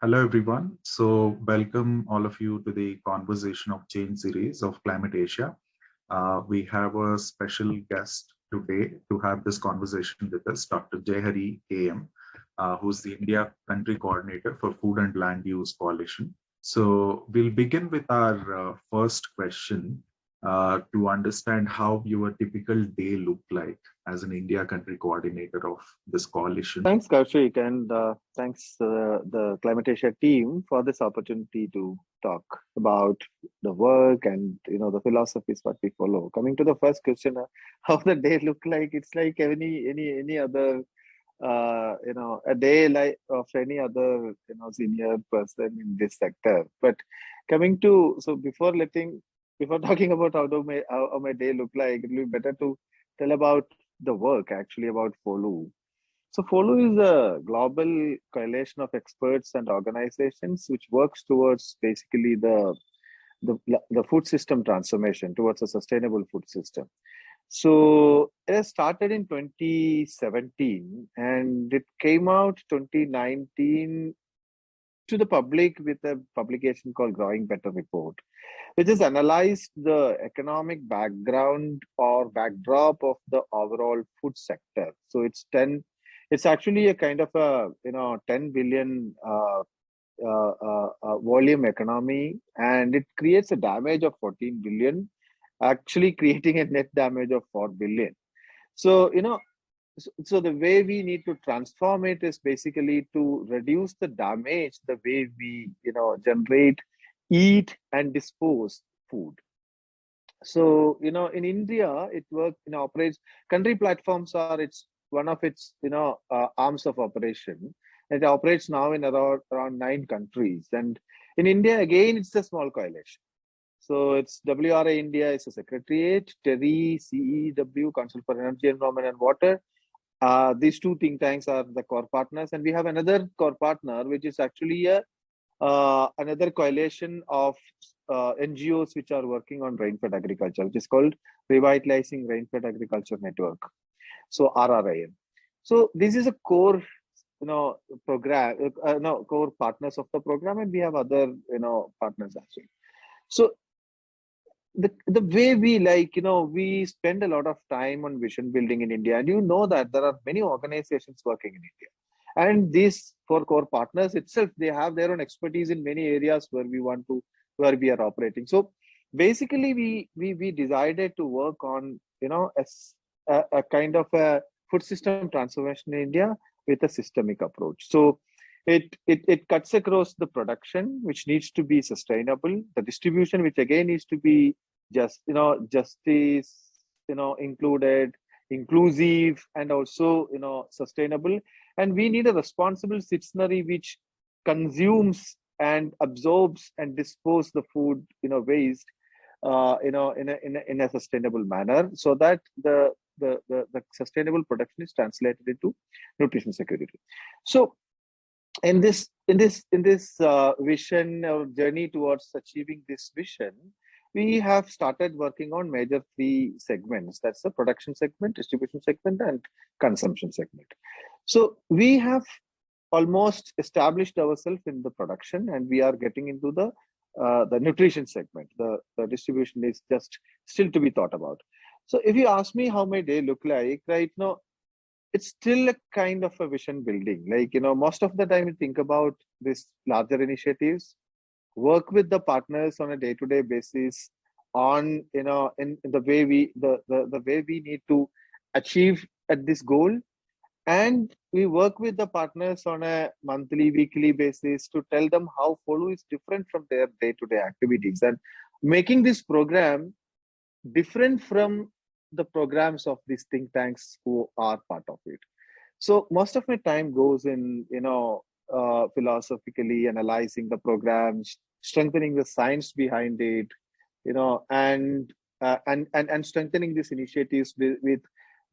Hello, everyone. So, welcome all of you to the Conversation of Change series of Climate Asia. We have a special guest today to have this conversation with us, Dr. Jayahari KM, who's the India Country Coordinator for Food and Land Use Coalition. So, we'll begin with our first question to understand how your typical day look like as an India Country Coordinator of this coalition. Thanks, Kaushik, and thanks the Climate Asia team for this opportunity to talk about the work and the philosophies what we follow. Coming to the first question, how the day look like? It's like any other a day like of any other senior person in this sector. But coming to before talking about how my day look like, it will be better to tell about the work actually about FOLU. So FOLU is a global coalition of experts and organizations which works towards basically the food system transformation towards a sustainable food system. So it started in 2017 and it came out 2019 to the public with a publication called Growing Better Report, which has analyzed the economic background or backdrop of the overall food sector. So it's actually a kind of a 10 billion volume economy, and it creates a damage of 14 billion, actually creating a net damage of 4 billion. So so the way we need to transform it is basically to reduce the damage the way we generate, eat and dispose food. So in India it works operates. Country platforms are its one of its arms of operation. It operates now in around 9 countries, and in India again it's a small coalition. So it's WRI India is a secretariat, TERI, CEW, Council for Energy, Environment and Water. These 2 think tanks are the core partners, and we have another core partner, which is actually another coalition of NGOs which are working on rainfed agriculture, which is called Revitalizing Rainfed Agriculture Network. So RRIN. So this is a core, program, core partners of the program, and we have other, partners as well. So the way we we spend a lot of time on vision building in India, and that there are many organizations working in India, and these 4 core partners itself, they have their own expertise in many areas where we are operating. So basically we decided to work on a kind of a food system transformation in India with a systemic approach. So it cuts across the production, which needs to be sustainable, the distribution, which again needs to be justice, included, inclusive, and also sustainable. And we need a responsible citizenry which consumes and absorbs and dispose the food waste in a sustainable manner, so that the sustainable production is translated into nutrition security. So in this vision or journey towards achieving this vision, we have started working on major 3 segments. That's the production segment, distribution segment, and consumption segment. So we have almost established ourselves in the production, and we are getting into the nutrition segment. The distribution is just still to be thought about. So if you ask me how my day look like right now, it's still a kind of a vision building. Most of the time we think about these larger initiatives, work with the partners on a day-to-day basis on in the way the way we need to achieve at this goal, and we work with the partners on a monthly, weekly basis to tell them how FOLU is different from their day-to-day activities, and making this program different from the programs of these think tanks who are part of it. So most of my time goes in philosophically analyzing the programs, strengthening the science behind it, and strengthening these initiatives with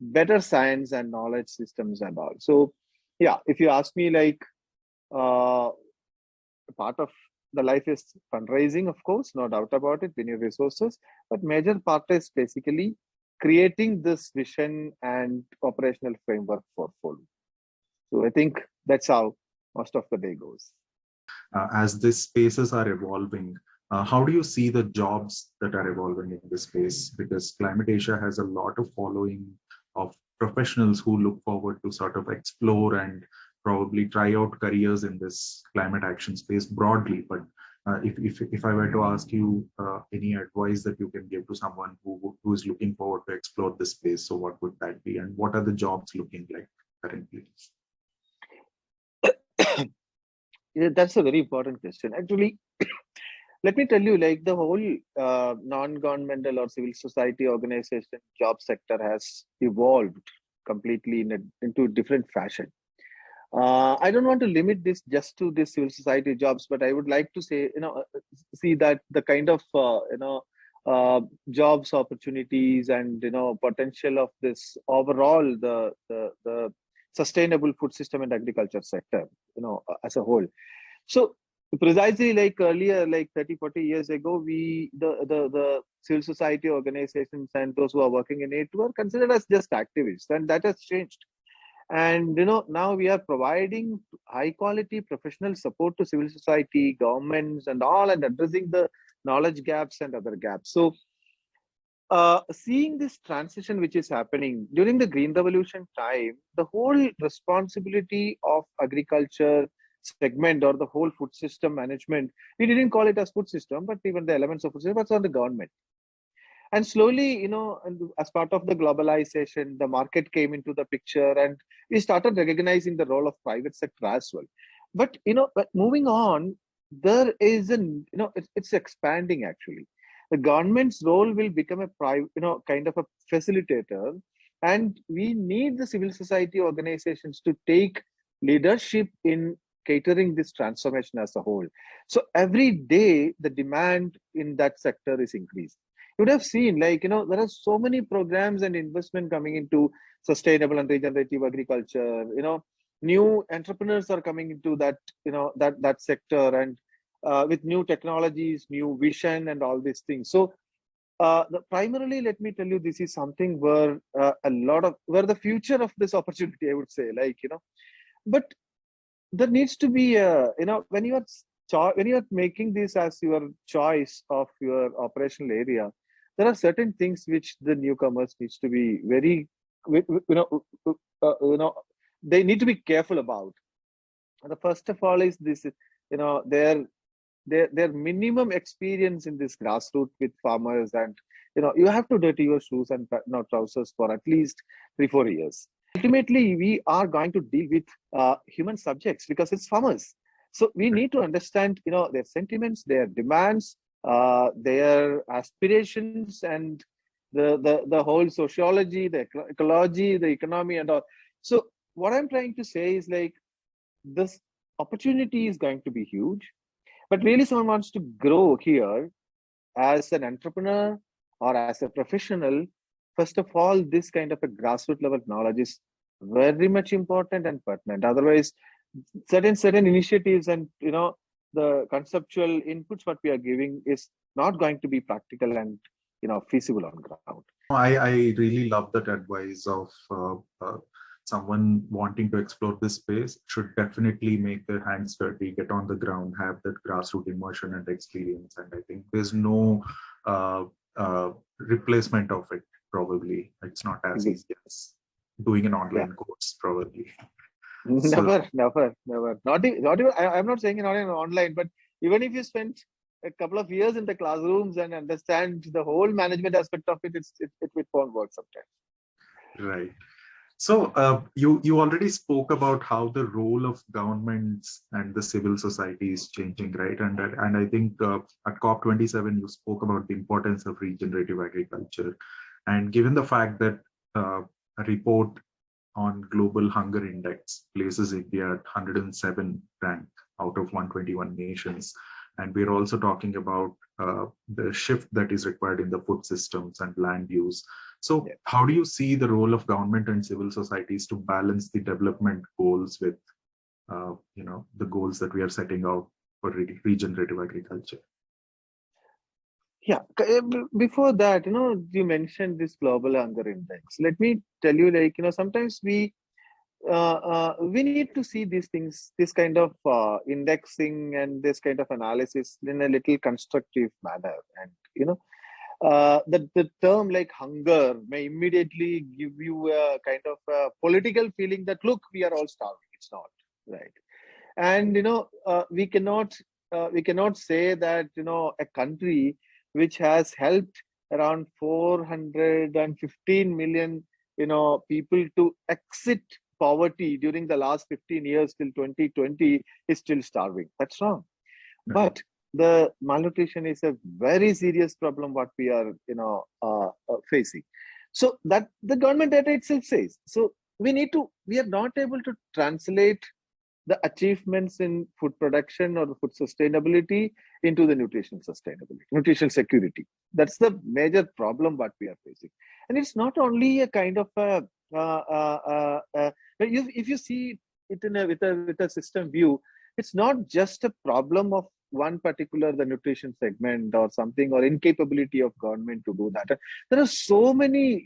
better science and knowledge systems and all. So yeah, if you ask me, part of the life is fundraising, of course, no doubt about it, we need resources, but major part is basically creating this vision and operational framework for FOLU. So I think that's how most of the day goes. As these spaces are evolving, how do you see the jobs that are evolving in this space? Because Climate Asia has a lot of following of professionals who look forward to sort of explore and probably try out careers in this climate action space broadly. But if I were to ask you any advice that you can give to someone who is looking forward to explore this space, so what would that be, and what are the jobs looking like currently? Yeah, that's a very important question. Actually, let me tell you, like the whole non-governmental or civil society organization job sector has evolved completely into different fashion. I don't want to limit this just to the civil society jobs, but I would like to say, see that the kind of, jobs opportunities and, potential of this overall, the sustainable food system and agriculture sector, as a whole. So precisely like earlier, like 30, 40 years ago, the civil society organizations and those who are working in it were considered as just activists, and that has changed. And now we are providing high quality professional support to civil society, governments, and all, and addressing the knowledge gaps and other gaps. So seeing this transition which is happening during the green revolution time, the whole responsibility of agriculture segment or the whole food system management, we didn't call it as food system, but even the elements of food system, was on the government. And slowly, as part of the globalization, the market came into the picture, and we started recognizing the role of private sector as well. But but moving on, there is it's expanding actually. The government's role will become a private, kind of a facilitator, and we need the civil society organizations to take leadership in catering this transformation as a whole. So every day, the demand in that sector is increasing. You would have seen, like, there are so many programs and investment coming into sustainable and regenerative agriculture. New entrepreneurs are coming into that, that sector, and with new technologies, new vision, and all these things. So, primarily, let me tell you, this is something where where the future of this opportunity, I would say, like, but there needs to be, when you are making this as your choice of your operational area, there are certain things which the newcomers needs to be very, they need to be careful about. And the first of all is this, their minimum experience in this grassroots with farmers, and you have to dirty your shoes and trousers for at least 3-4 years. Ultimately, we are going to deal with human subjects because it's farmers. So we need to understand, their sentiments, their demands, their aspirations, and the whole sociology, the ecology, the economy, and all. So what I'm trying to say is, like, this opportunity is going to be huge, but really someone wants to grow here as an entrepreneur or as a professional. First of all, this kind of a grassroots level knowledge is very much important and pertinent. Otherwise, certain initiatives and the conceptual inputs what we are giving is not going to be practical and feasible on ground. I really love that advice of someone wanting to explore this space should definitely make their hands dirty, get on the ground, have that grassroots immersion and experience. And I think there's no replacement of it. Probably it's not as easy as doing an online course. Probably. Never. Not even. I'm not saying online, but even if you spend a couple of years in the classrooms and understand the whole management aspect of it, it won't work sometimes. Right. So you already spoke about how the role of governments and the civil society is changing, right? And I think at COP27 you spoke about the importance of regenerative agriculture, and given the fact that a report on Global Hunger Index places India at 107 rank out of 121 nations. And we're also talking about the shift that is required in the food systems and land use. So how do you see the role of government and civil societies to balance the development goals with, the goals that we are setting out for regenerative agriculture? Yeah, before that, you mentioned this global hunger index. Let me tell you, like, sometimes we we need to see these things, this kind of indexing and this kind of analysis in a little constructive manner. And the term like hunger may immediately give you a kind of a political feeling that, look, we are all starving. It's not right. And we cannot say that a country which has helped around 415 million people to exit poverty during the last 15 years till 2020 is still starving. That's wrong. But the malnutrition is a very serious problem what we are facing. So that the government data itself says. So we are not able to translate the achievements in food production or food sustainability into the nutrition sustainability, nutrition security. That's the major problem what we are facing. And it's not only a kind of if you see it with a system view, it's not just a problem of one particular the nutrition segment or something, or incapability of government to do that. There are so many,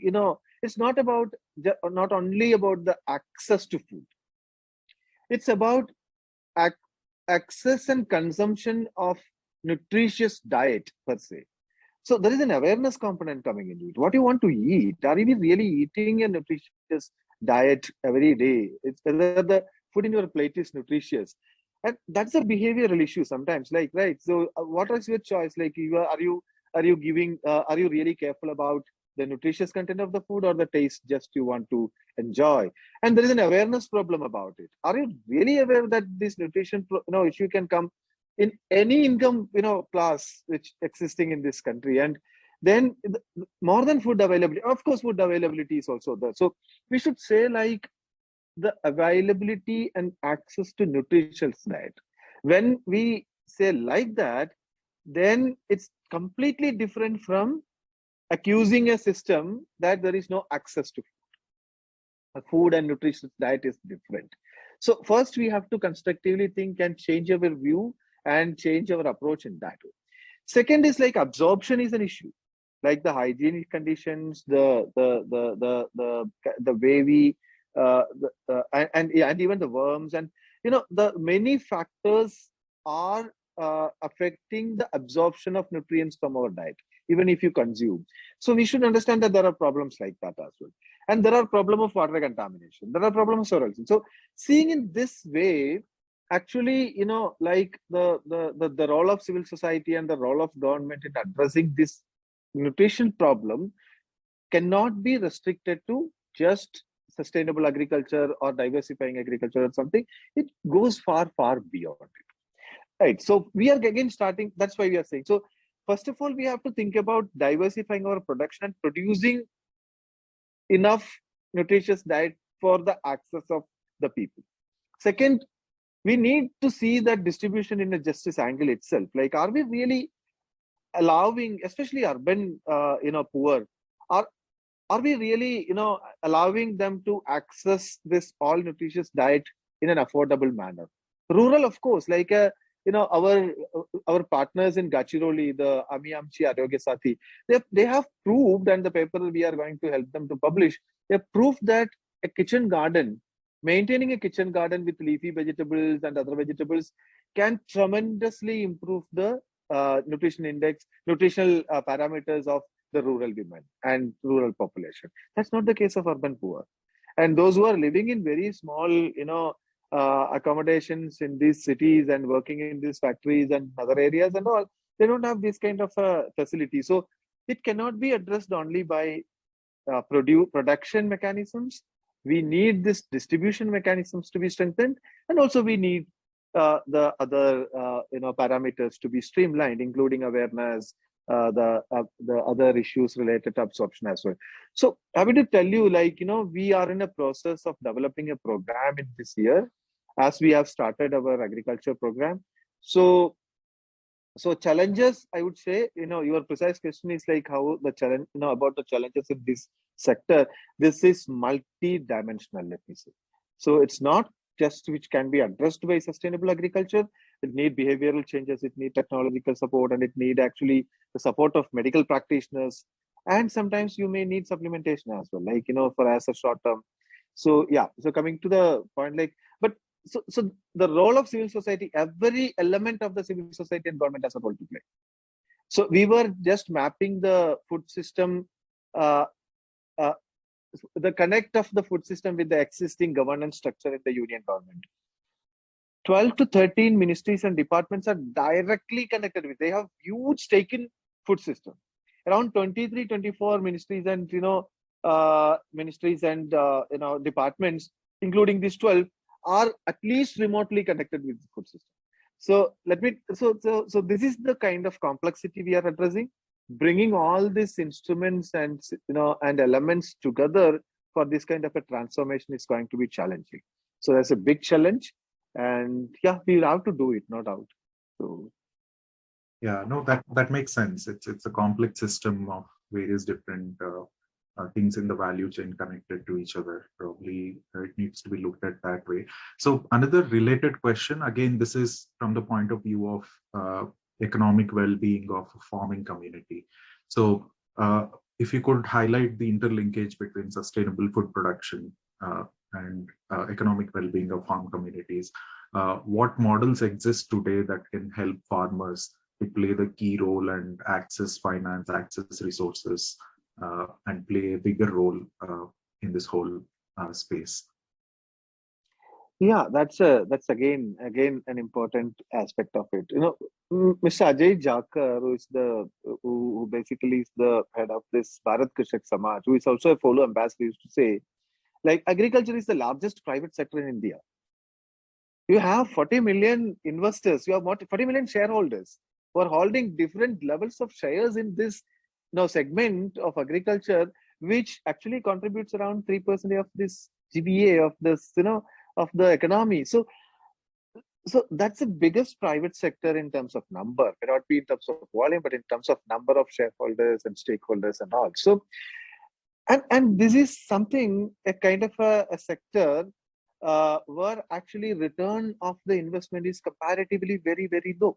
it's not only about the access to food. It's about access and consumption of nutritious diet per se. So there is an awareness component coming into it. What you want to eat? Are we really eating a nutritious diet every day? It's whether the food in your plate is nutritious. And that's a behavioral issue sometimes, like, right? So what is your choice? Like, are you really careful about the nutritious content of the food, or the taste just you want to enjoy? And there is an awareness problem about it. Are you really aware that this nutrition issue can come in any income class which existing in this country? And then more than food availability, of course food availability is also there. So we should say, like, the availability and access to nutritious diet. When we say like that, then it's completely different from accusing a system that there is no access to food. Food and nutritious diet is different. So first we have to constructively think and change our view and change our approach in that way. Second is, like, absorption is an issue, like the hygienic conditions, the way we and even the worms, and the many factors are affecting the absorption of nutrients from our diet, even if you consume. So we should understand that there are problems like that as well. And there are problems of water contamination. There are problems of soil. So seeing in this way, actually, like the role of civil society and the role of government in addressing this nutrition problem cannot be restricted to just sustainable agriculture or diversifying agriculture or something. It goes far, far beyond it. Right. So we are again starting. That's why we are saying. So first of all, we have to think about diversifying our production and producing enough nutritious diet for the access of the people. Second, we need to see that distribution in a justice angle itself. Like, are we really allowing, especially urban, poor, are we really, allowing them to access this all nutritious diet in an affordable manner? Rural, of course, like, our partners in Gachiroli, the Ami Amchi Arogya Sathi, they have proved, and the paper we are going to help them to publish, they have proved that a kitchen garden, maintaining a kitchen garden with leafy vegetables and other vegetables, can tremendously improve the nutritional parameters of the rural women and rural population. That's not the case of urban poor. And those who are living in very small, accommodations in these cities and working in these factories and other areas and all, they don't have this kind of facility. So it cannot be addressed only by production mechanisms. We need this distribution mechanisms to be strengthened, and also we need the other parameters to be streamlined, including awareness, the other issues related to absorption as well. So happy to tell you, like, we are in a process of developing a program in this year, as we have started our agriculture program. So challenges, I would say, your precise question is like how the challenge, about the challenges in this sector. This is multi-dimensional, let me say. So it's not just which can be addressed by sustainable agriculture. It need behavioral changes, it need technological support, and it need actually the support of medical practitioners. And sometimes you may need supplementation as well, like, for as a short term. So yeah, so coming to the point, like, but so the role of civil society, every element of the civil society and government has a role to play. So we were just mapping the food system, uh, uh, the connect of the food system with the existing governance structure in the union government. 12 to 13 ministries and departments are directly connected with. They have huge stake in food system. Around 23, 24 ministries and departments, including these 12, are at least remotely connected with the food system. So so this is the kind of complexity we are addressing, bringing all these instruments and and elements together for this kind of a transformation is going to be challenging. So that's a big challenge, and yeah, we'll have to do it, no doubt. So Yeah, no, that makes sense. It's a complex system of various different things in the value chain connected to each other. Probably it needs to be looked at that way. So another related question, again, this is from the point of view of economic well-being of a farming community. So if you could highlight the interlinkage between sustainable food production and economic well-being of farm communities, what models exist today that can help farmers to play the key role and access finance, access resources, and play a bigger role in this whole space? yeah, that's again an important aspect of it. Mr. Ajay Jakar, who basically is the head of this Bharat Krishak Samaj, who is also a FOLU ambassador, used to say, like, agriculture is the largest private sector in India. You have 40 million investors, you have 40 million shareholders who are holding different levels of shares in this segment of agriculture, which actually contributes around 3% of this GBA of this, of the economy. So that's the biggest private sector in terms of number, may not be in terms of volume, but in terms of number of shareholders and stakeholders and all. So, and this is something, a kind of a sector where actually return of the investment is comparatively very, very low.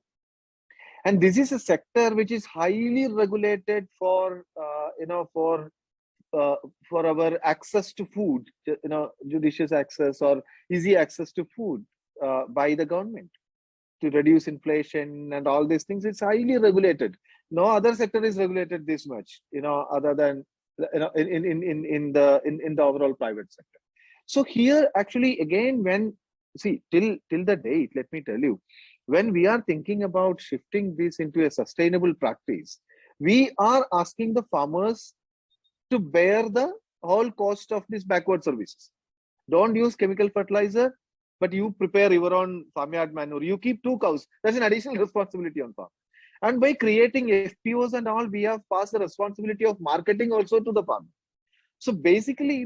And this is a sector which is highly regulated uh, for our access to food, judicious access or easy access to food by the government to reduce inflation and all these things. It's highly regulated. No other sector is regulated this much, other than in the overall private sector. So here, actually, again, when see till the date, let me tell you, when we are thinking about shifting this into a sustainable practice, we are asking the farmers to bear the whole cost of these backward services. Don't use chemical fertilizer, but you prepare your own farmyard manure. You keep 2 cows. That's an additional responsibility on farm. And by creating FPOs and all, we have passed the responsibility of marketing also to the farmer. So basically,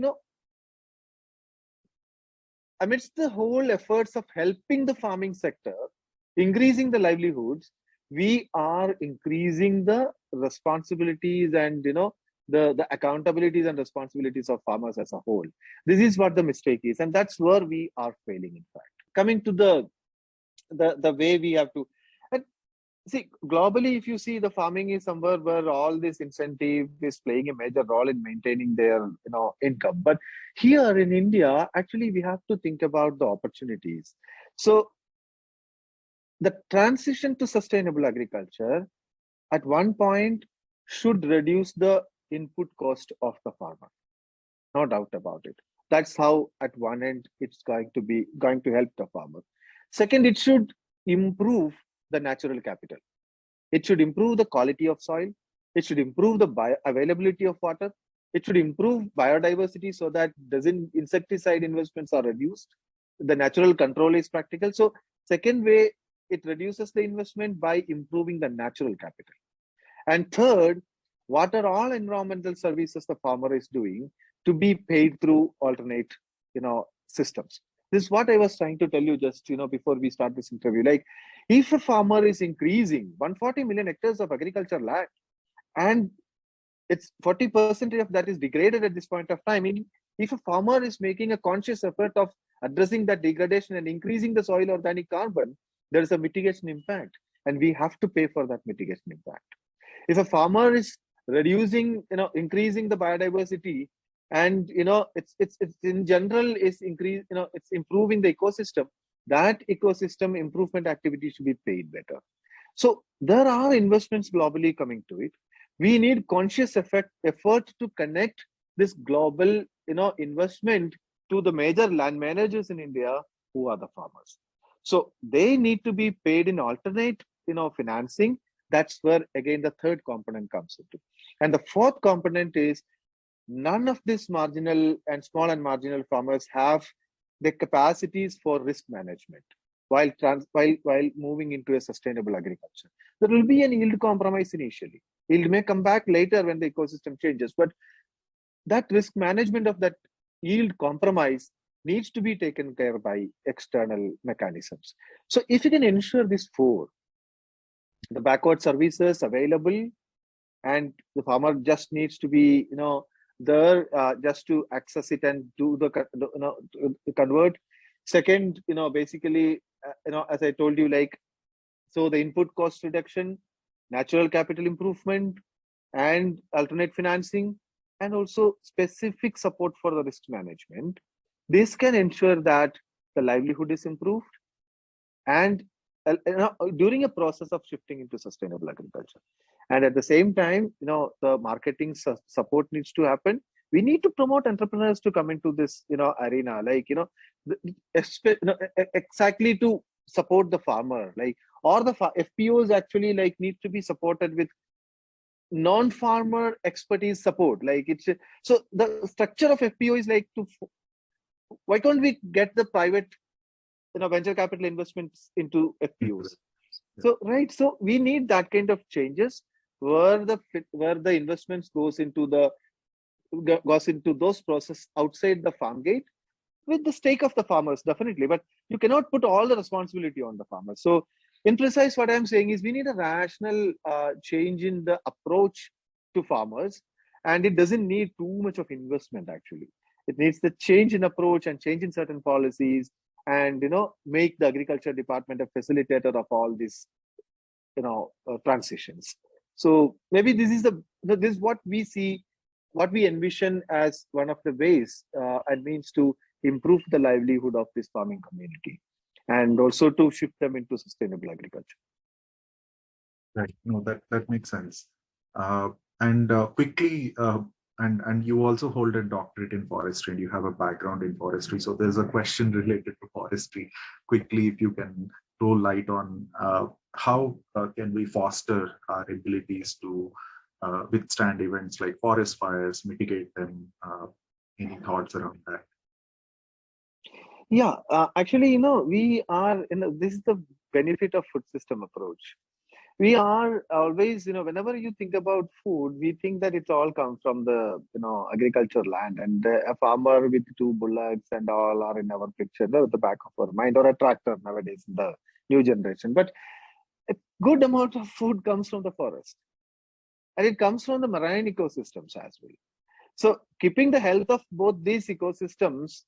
amidst the whole efforts of helping the farming sector, increasing the livelihoods, we are increasing the responsibilities and the accountabilities and responsibilities of farmers as a whole. This is what the mistake is, and that's where we are failing. In fact, coming to the way we have to. And see, globally, if you see, the farming is somewhere where all this incentive is playing a major role in maintaining their income. But here in India, actually, we have to think about the opportunities. So the transition to sustainable agriculture at one point should reduce the input cost of the farmer. No doubt about it. That's how at one end it's going to help the farmer. Second, it should improve the natural capital. It should improve the quality of soil. It should improve the availability of water. It should improve biodiversity so that insecticide investments are reduced. The natural control is practical. So second way, it reduces the investment by improving the natural capital. And third, what are all environmental services the farmer is doing to be paid through alternate, systems. This is what I was trying to tell you just, before we start this interview. Like, if a farmer is increasing 140 million hectares of agriculture land, and it's 40% of that is degraded at this point of time. If a farmer is making a conscious effort of addressing that degradation and increasing the soil organic carbon, there is a mitigation impact, and we have to pay for that mitigation impact. If a farmer is increasing the biodiversity, and it's in general is increase, it's improving the ecosystem. That ecosystem improvement activity should be paid better. So there are investments globally coming to it. We need conscious effort to connect this global investment to the major land managers in India, who are the farmers. So they need to be paid in alternate financing. That's where again the third component comes into. And the fourth component is, none of these marginal and small and marginal farmers have the capacities for risk management while moving into a sustainable agriculture. There will be an yield compromise initially. Yield may come back later when the ecosystem changes, but that risk management of that yield compromise needs to be taken care by external mechanisms. So if you can ensure these four, the backward services available, and the farmer just needs to be there just to access it and do the to convert. Second, basically as I told you, like, so the input cost reduction, natural capital improvement, and alternate financing, and also specific support for the risk management, this can ensure that the livelihood is improved, and during a process of shifting into sustainable agriculture. And at the same time, the marketing support needs to happen. We need to promote entrepreneurs to come into this arena, like exactly to support the farmer, like, or the FPOs actually like need to be supported with non-farmer expertise support. Like, it's so the structure of FPO is like, to why can't we get the private venture capital investments into FPOs? So right, so we need that kind of changes where the investments goes into those process outside the farm gate, with the stake of the farmers, definitely. But you cannot put all the responsibility on the farmers. So in precise, what I'm saying is, we need a rational change in the approach to farmers, and it doesn't need too much of investment actually. It needs the change in approach and change in certain policies, and make the agriculture department a facilitator of all these transitions. So maybe this is what we see, what we envision as one of the ways and means to improve the livelihood of this farming community, and also to shift them into sustainable agriculture. Right. No, that makes sense. And quickly, and you also hold a doctorate in forestry, and you have a background in forestry. So there's a question related to forestry. Quickly, if you can throw light on how can we foster our abilities to withstand events like forest fires, mitigate them? Any thoughts around that? Yeah, actually, we are this is the benefit of food system approach. We are always, whenever you think about food, we think that it all comes from the, agriculture land, and a farmer with two bullocks and all are in our picture, at the back of our mind, or a tractor nowadays in the new generation. But a good amount of food comes from the forest, and it comes from the marine ecosystems as well. So keeping the health of both these ecosystems,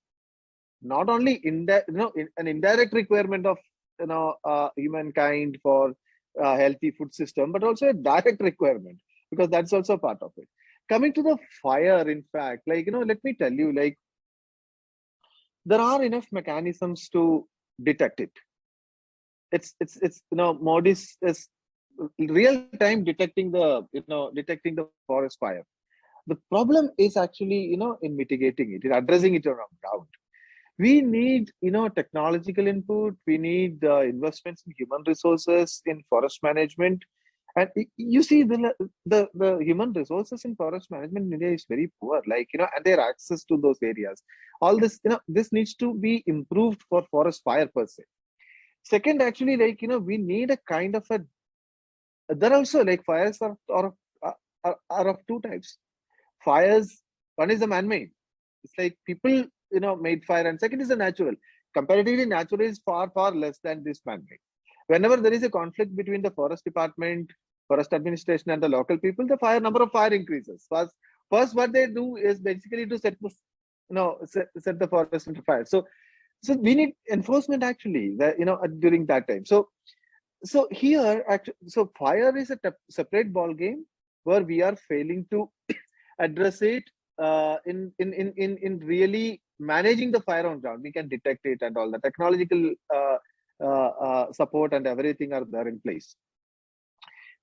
not only an indirect requirement of humankind for healthy food system, but also a direct requirement, because that's also part of it. Coming to the fire, in fact, like, let me tell you, like, there are enough mechanisms to detect it. It's Modis is real time detecting the forest fire. The problem is actually in mitigating it, in addressing it on ground. We need technological input. We need investments in human resources in forest management. And you see, the human resources in forest management in India is very poor, like, and their access to those areas, all this, this needs to be improved for forest fire per se. Second, actually, like, we need a kind of a, there also, like, fires are of two types. Fires, one is the man-made. It's like people made fire, and second is the natural. Comparatively, natural is far less than this man-made. Whenever there is a conflict between the forest department, forest administration, and the local people, the number of fire increases. First what they do is basically to set the forest into fire. So we need enforcement actually, during that time. So here, actually, so fire is a separate ball game where we are failing to address it in really managing the fire on ground. We can detect it, and all the technological support and everything are there in place.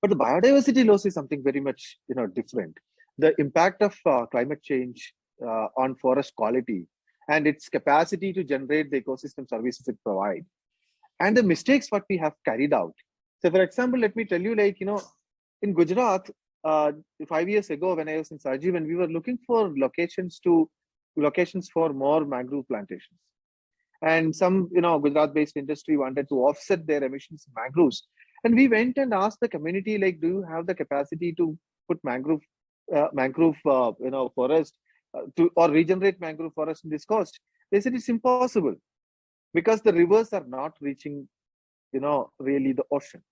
But the biodiversity loss is something very much different. The impact of climate change on forest quality and its capacity to generate the ecosystem services it provides, and the mistakes what we have carried out. So, for example, let me tell you, in Gujarat, 5 years ago, when I was in Saji, when we were looking for locations for more mangrove plantations, and some Gujarat-based industry wanted to offset their emissions in mangroves, and we went and asked the community, like, do you have the capacity to put mangrove forest or regenerate mangrove forest in this coast? They said it's impossible because the rivers are not reaching really the ocean.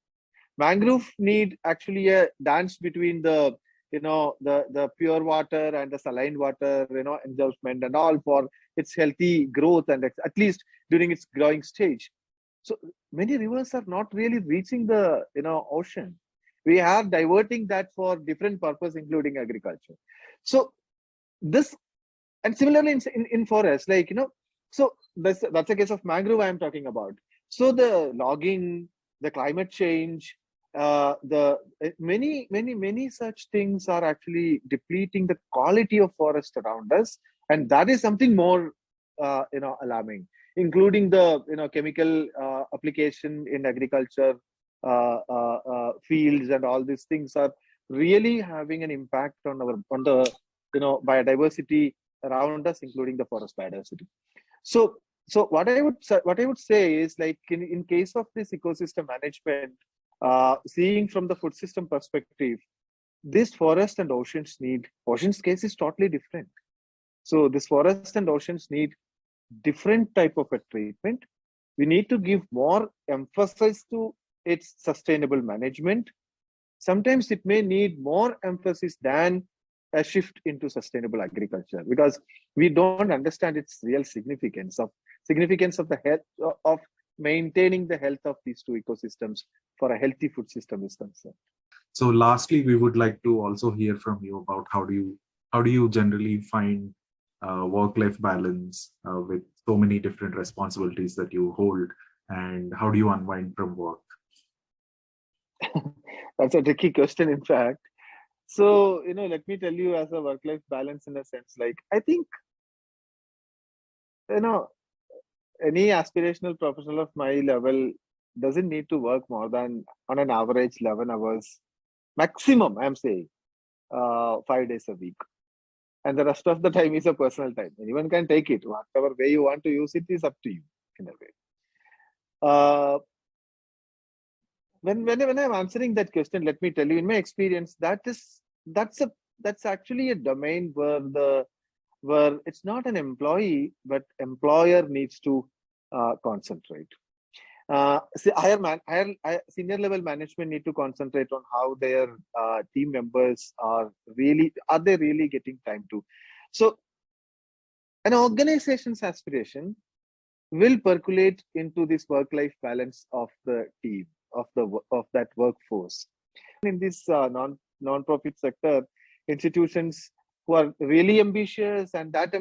Mangrove need actually a dance between the pure water and the saline water engulfment and all for its healthy growth, and at least during its growing stage. So many rivers are not really reaching the ocean. We are diverting that for different purpose, including agriculture. So this, and similarly in forest, so that's a case of mangrove I am talking about. So the logging, the climate change, the many such things are actually depleting the quality of forest around us, and that is something more alarming, including the chemical application in agriculture fields, and all these things are really having an impact on the biodiversity around us, including the forest biodiversity. So what I would say is, like, in case of this ecosystem management, seeing from the food system perspective, this forest and oceans case is totally different. So this forest and oceans need different type of a treatment. We need to give more emphasis to its sustainable management. Sometimes it may need more emphasis than a shift into sustainable agriculture, because we don't understand its real significance of the health of maintaining the health of these two ecosystems for a healthy food system is concerned. So lastly, we would like to also hear from you about how do you generally find work-life balance with so many different responsibilities that you hold, and how do you unwind from work? That's a tricky question, in fact. So, let me tell you, as a work-life balance, in a sense, like, I think, any aspirational professional of my level doesn't need to work more than, on an average, 11 hours maximum, I'm saying, 5 days a week. And the rest of the time is a personal time. Anyone can take it. Whatever way you want to use it is up to you, in a way. When I'm answering that question, let me tell you, in my experience, that's actually a domain where it's not an employee, but employer needs to concentrate. Senior level management need to concentrate on how their team members are they really getting time to. So an organization's aspiration will percolate into this work-life balance of the team, of that workforce. In this non-profit sector, institutions who are really ambitious, and that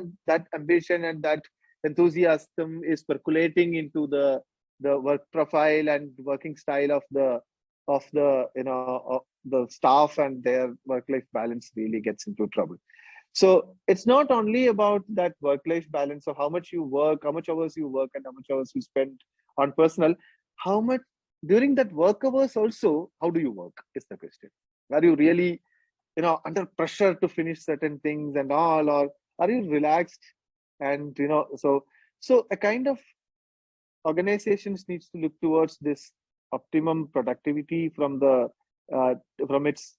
ambition and that enthusiasm is percolating into the work profile and working style of the staff, and their work-life balance really gets into trouble. So it's not only about that work-life balance of how much you work, how much hours you work, and how much hours you spend on personal. How much during that work hours also, how do you work is the question. Are you really under pressure to finish certain things and all, or are you relaxed? And so a kind of organizations needs to look towards this optimum productivity from its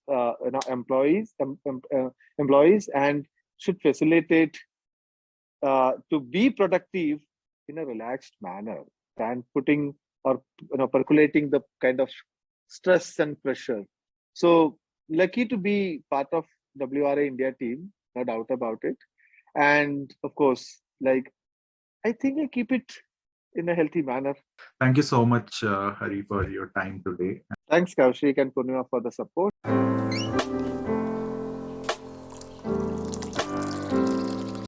employees, and should facilitate to be productive in a relaxed manner than putting or percolating the kind of stress and pressure. So lucky to be part of WRI India team, no doubt about it. And of course, like, I think I keep it in a healthy manner. Thank you so much, Hari, for your time today. Thanks, Kaushik and Purnima, for the support.